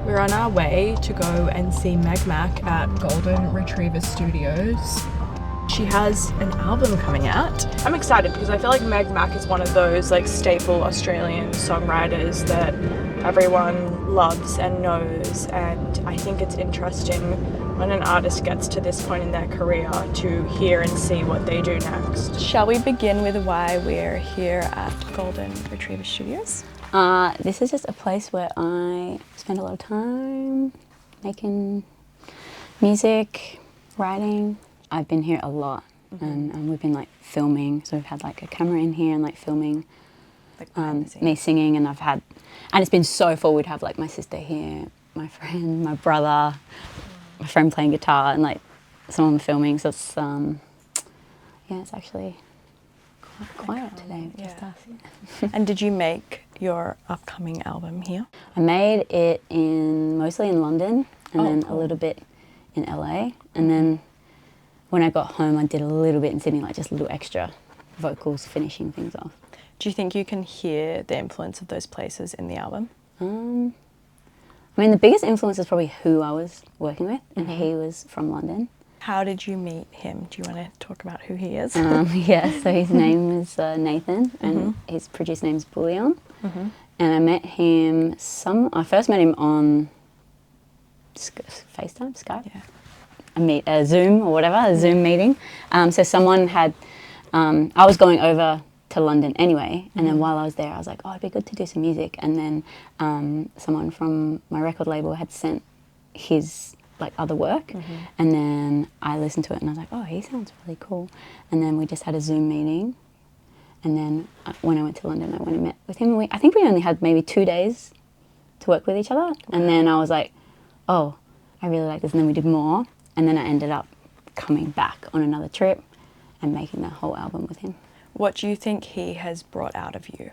We're on our way to go and see Meg Mac at Golden Retriever Studios. She has an album coming out. I'm excited because I feel like Meg Mac is one of those like staple Australian songwriters that everyone loves and knows, and I think it's interesting when an artist gets to this point in their career to hear and see what they do next. Shall we begin with why we're here at Golden Retriever Studios? This is just a place where I spend a lot of time making music, writing. I've been here a lot, and we've been like filming, so we've had like a camera in here and like filming like me singing, and it's been so full. We'd have like my sister here, my friend, my brother, my friend playing guitar, and like someone filming, so it's yeah, it's actually quite quiet today, just us. And did you make your upcoming album here? I made it mostly in London, and then cool. a little bit in LA, and then when I got home I did a little bit in Sydney, like just little extra vocals finishing things off. Do you think you can hear the influence of those places in the album? I mean, the biggest influence is probably who I was working with, and he was from London. How did you meet him? Do you want to talk about who he is? Yeah, so his name is Nathan, and his producer name's Bullion. And I met him, I first met him on FaceTime, Skype? Yeah. A Zoom or whatever, a Zoom meeting. So someone had, I was going over to London anyway, and then while I was there I was like, oh, it'd be good to do some music, and then someone from my record label had sent his like other work, and then I listened to it and I was like, oh, he sounds really cool, and then we just had a Zoom meeting, and then when I went to London I went and met with him, and I think we only had maybe 2 days to work with each other, and then I was like, oh, I really like this, and then we did more, and then I ended up coming back on another trip and making the whole album with him. What do you think he has brought out of you?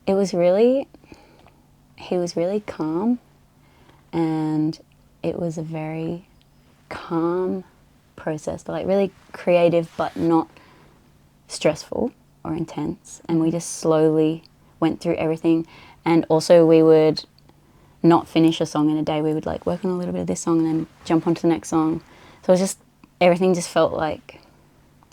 He was really calm, and it was a very calm process, but like really creative but not stressful or intense, and we just slowly went through everything. And also we would not finish a song in a day, we would like work on a little bit of this song and then jump onto the next song, so it was just, everything just felt like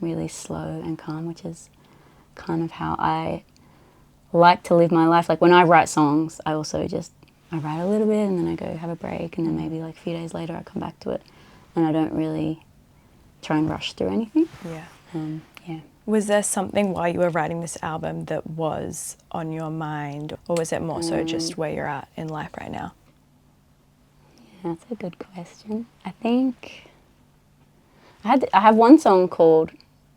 really slow and calm, which is kind of how I like to live my life. Like when I write songs, I also just, I write a little bit and then I go have a break, and then maybe like a few days later I come back to it, and I don't really try and rush through anything. Yeah. Was there something while you were writing this album that was on your mind, or was it more so just where you're at in life right now? Yeah, that's a good question. I think I have one song called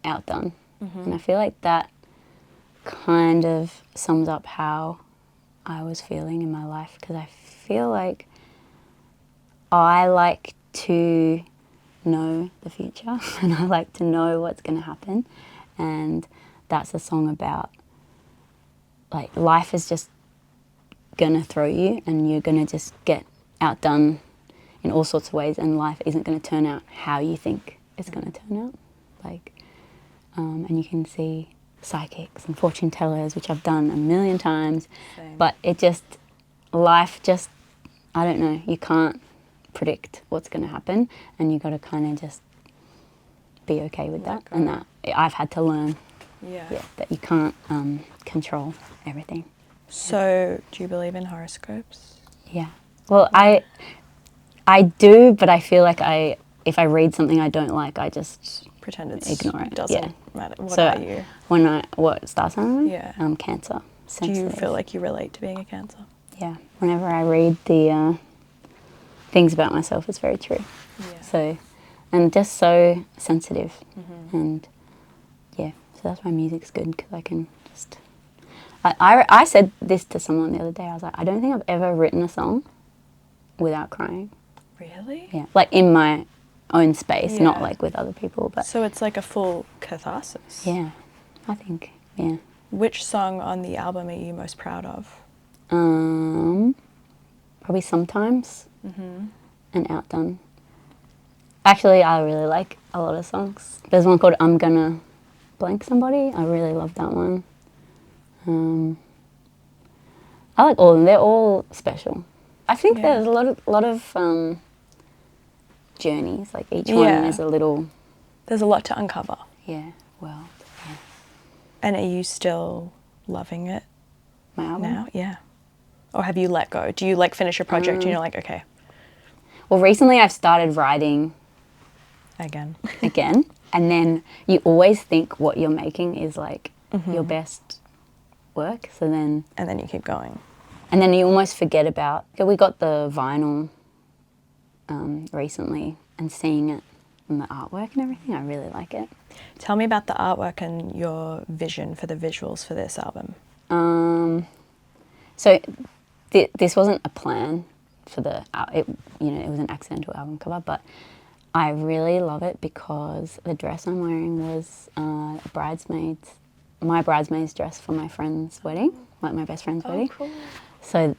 Outdone, and I feel like that kind of sums up how I was feeling in my life, because I feel like I like to know the future and I like to know what's going to happen, and that's a song about like life is just going to throw you and you're going to just get outdone in all sorts of ways, and life isn't going to turn out how you think it's going to turn out. Like, and you can see psychics and fortune tellers, which I've done a million times. Same. But it just, life just, I don't know, you can't predict what's going to happen, and you got to kind of just be okay with that. And that I've had to learn that you can't control everything. So do you believe in horoscopes? Yeah. Well, I do, but I feel like if I read something I don't like, I just pretend it's ignore it. Doesn't matter. What so are you? What star sign am I? Yeah. Cancer. Do you feel like you relate to being a Cancer? Yeah. Whenever I read the things about myself, it's very true. Yeah. So, and just so sensitive, and yeah. So that's why music's good, because I can just. I said this to someone the other day. I was like, I don't think I've ever written a song without crying. Really? Yeah. Like in my own space, not like with other people. But so it's like a full catharsis. Yeah, I think. Yeah. Which song on the album are you most proud of? Probably Sometimes and Outdone. Actually, I really like a lot of songs. There's one called I'm Gonna Blank Somebody. I really love that one. I like all of them. They're all special. I think Yeah. there's a lot of journeys. Like each one Yeah. is a little. There's a lot to uncover. Yeah. Well. Yeah. And are you still loving it My album. now? Yeah. Or have you let go? Do you like finish a project and you're like, okay, Well, recently I've started writing again? again, and then you always think what you're making is like your best work. So then, And then you keep going. and then you almost forget about. We got the vinyl recently, and seeing it and the artwork and everything, I really like it. Tell me about the artwork and your vision for the visuals for this album. So this wasn't a plan for the it was an accidental album cover, but I really love it because the dress I'm wearing was my bridesmaid's dress for my friend's wedding, like my best friend's wedding. Cool. So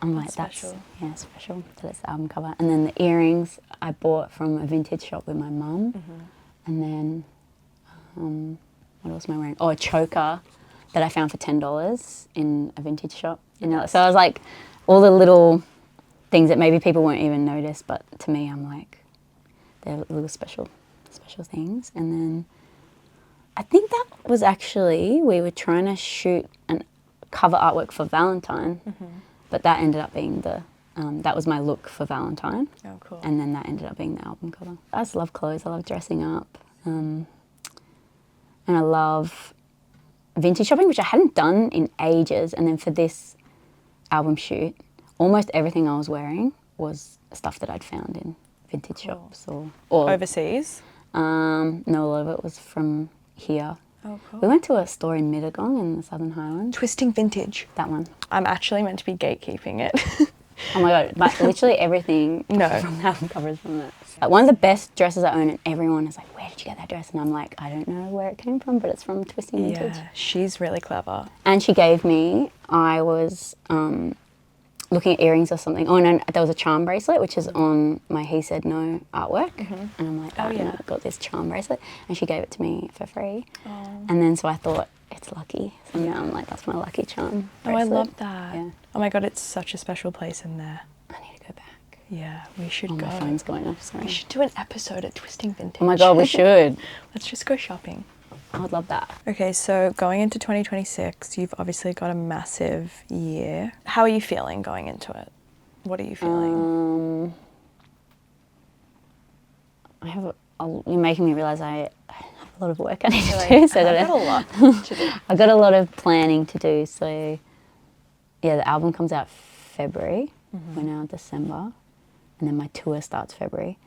I'm like, That's that's special. special that it's the album cover. And then the earrings I bought from a vintage shop with my mum. And then, what else am I wearing? Oh, a choker that I found for $10 in a vintage shop. So I was like, all the little things that maybe people won't even notice, but to me, I'm like, they're little special things. And then I think that was actually, we were trying to shoot an cover artwork for Valentine, but that ended up being that was my look for Valentine. Oh, cool. And then that ended up being the album cover. I just love clothes. I love dressing up. And I love vintage shopping, which I hadn't done in ages. And then for this album shoot, almost everything I was wearing was stuff that I'd found in vintage shops or Overseas? no, a lot of it was from here. Oh, cool. We went to a store in Mittagong in the Southern Highlands. Twisting Vintage. That one. I'm actually meant to be gatekeeping it. Oh my God, but literally everything from the album cover is from that. Like, one of the best dresses I own, and everyone is like, where did you get that dress? And I'm like, I don't know where it came from, but it's from Twisting Vintage. Yeah, she's really clever. And she gave me, I was looking at earrings or something. Oh, no, there was a charm bracelet, which is on my He Said No artwork. And I'm like, I got this charm bracelet. And she gave it to me for free. And then so I thought, it's lucky. So now I'm like, that's my lucky charm bracelet. Oh, I love that. Yeah. Oh my God, it's such a special place in there. I need to go back. Yeah, we should Oh, go. my phone's going off, sorry. We should do an episode at Twisting Vintage. Oh my God, we should. Let's just go shopping. I would love that. Okay, so going into 2026, you've obviously got a massive year. How are you feeling going into it? What are you feeling? You're making me realise I have a lot of work I need to do. So I've got a lot to do. I've got a lot of planning to do. So yeah, the album comes out February. We're now in December. And then my tour starts February.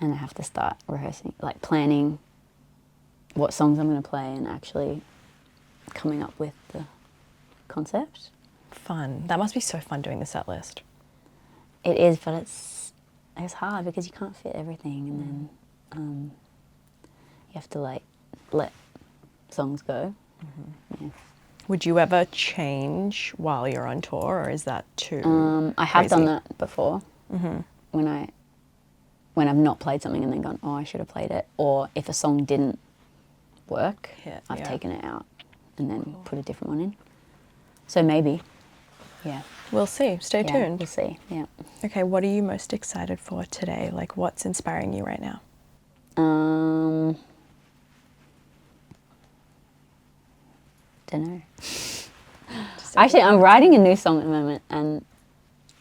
And I have to start rehearsing, like planning what songs I'm going to play and actually coming up with the concept. Fun. That must be so fun doing the set list. It is, but it's hard because you can't fit everything, and then you have to like let songs go. Yeah. Would you ever change while you're on tour, or is that too I have done crazy? that before when I've not played something and then gone, oh, I should have played it, or if a song didn't work, I've taken it out and then put a different one in. So maybe, yeah. We'll see. Stay tuned. We'll see. Yeah. Okay, what are you most excited for today? Like, what's inspiring you right now? Don't know. Actually, I'm writing a new song at the moment, and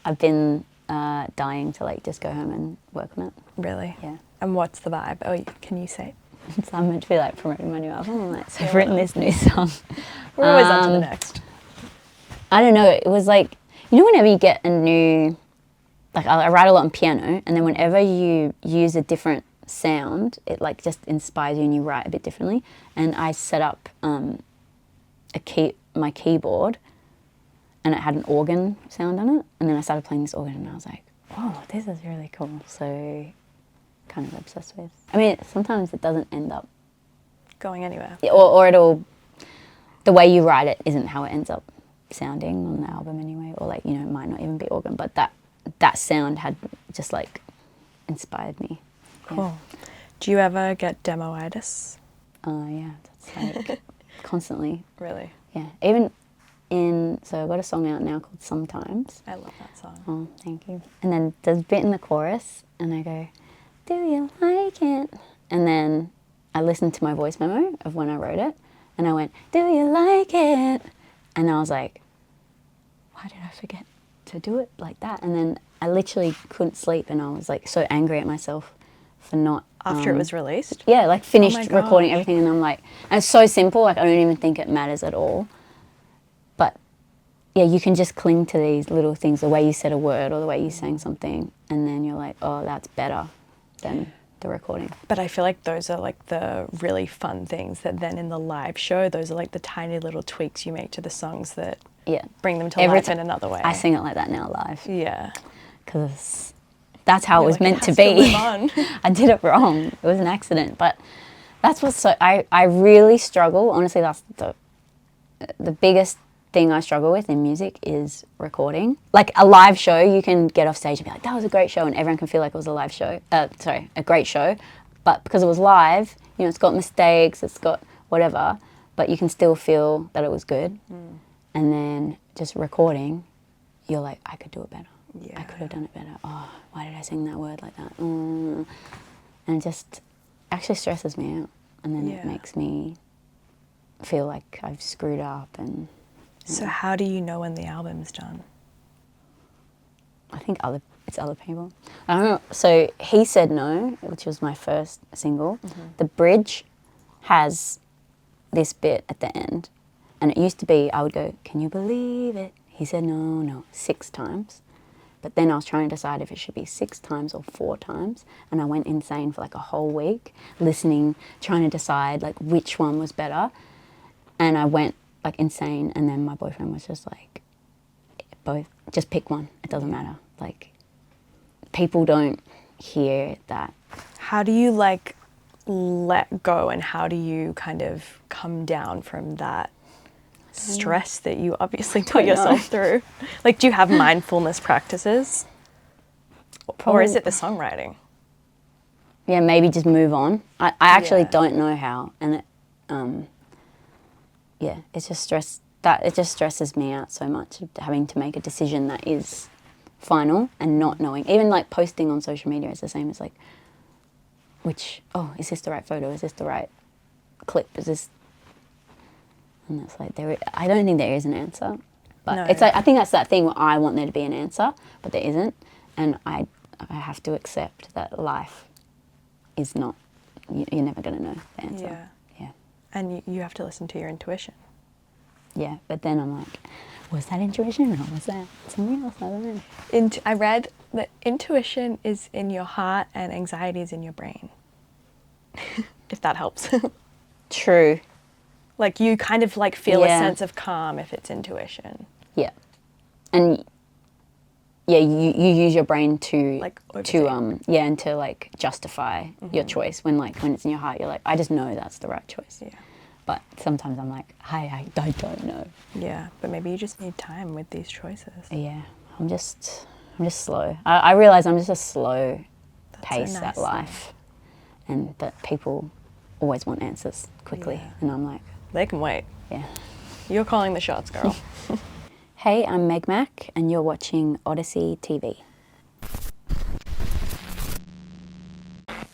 I've been dying to like just go home and work on it. Really? Yeah. And what's the vibe? Oh, can you say? So I'm meant to be like promoting my new album. I'm like, so I've written this new song. We're always on to the next. I don't know. It was like, you know, whenever you get a new, like I write a lot on piano, and then whenever you use a different sound, it like just inspires you and you write a bit differently. And I set up my keyboard, and it had an organ sound on it. And then I started playing this organ, and I was like, oh, this is really cool. So kind of obsessed with. I mean, sometimes it doesn't end up Going anywhere. or it'll, the way you write it isn't how it ends up sounding on the album anyway, or like, you know, it might not even be organ, but that sound had just like inspired me. Cool. Do you ever get demo-itis? Yeah, that's like constantly. Really? Yeah, even so I've got a song out now called Sometimes. I love that song. Oh, thank you. And then there's a bit in the chorus, and I go, do you like it? And then I listened to my voice memo of when I wrote it, and I went, do you like it? And I was like, why did I forget to do it like that? And then I literally couldn't sleep, and I was like so angry at myself for not... After it was released? Yeah, like finished my recording gosh. everything, and I'm like, and it's so simple, like I don't even think it matters at all. But yeah, you can just cling to these little things, the way you said a word or the way you sang something, and then you're like, oh, that's better than the recording. But I feel like those are like the really fun things that then in the live show, those are like the tiny little tweaks you make to the songs that bring them to life in another way. I sing it like that now live. Yeah. Because that's how it was like, meant to has to be. live on. I did it wrong. It was an accident. But that's what's so... I really struggle. Honestly, that's the biggest thing I struggle with in music is recording. Like a live show, you can get off stage and be like, that was a great show, and everyone can feel like it was a live show. A great show. But because it was live, you know, it's got mistakes, it's got whatever, but you can still feel that it was good. And then just recording, you're like, I could do it better. Yeah. I could have done it better. Oh, why did I sing that word like that? And it just actually stresses me out. And then it makes me feel like I've screwed up. And So how do you know when the album's done? I think it's other people. I don't know. So He Said No, which was my first single. The bridge has this bit at the end. And it used to be, I would go, can you believe it? He said no, 6 times. But then I was trying to decide if it should be 6 times or 4 times. And I went insane for like a whole week, listening, trying to decide like which one was better. And I went like insane. And then my boyfriend was just like, both, just pick one. It doesn't matter. Like, people don't hear that. How do you like let go, and how do you kind of come down from that stress that you obviously put yourself through? Like, do you have mindfulness practices? Or is it the songwriting? Yeah, maybe just move on. I actually don't know how, and it's just stress. It just stresses me out so much, having to make a decision that is final and not knowing. Even like posting on social media is the same as like, is this the right photo? Is this the right clip? Is this? And that's like, I don't think there is an answer. But it's like, I think that's that thing where I want there to be an answer, but there isn't. And I have to accept that life is not, you're never going to know the answer. Yeah. And you have to listen to your intuition. Yeah, but then I'm like, was that intuition or was that something else? I don't know. I read that intuition is in your heart and anxiety is in your brain. If that helps. True. Like, you kind of like feel a sense of calm if it's intuition. Yeah. And you use your brain to like and to like justify your choice when it's in your heart. You're like, I just know that's the right choice. Yeah. But sometimes I'm like, I don't know. Yeah, but maybe you just need time with these choices. Yeah, I'm just slow. I realize I'm just a slow pace at life, and that people always want answers quickly, and I'm like, they can wait. Yeah. You're calling the shots, girl. Hey, I'm Meg Mac, and you're watching Odyssey TV.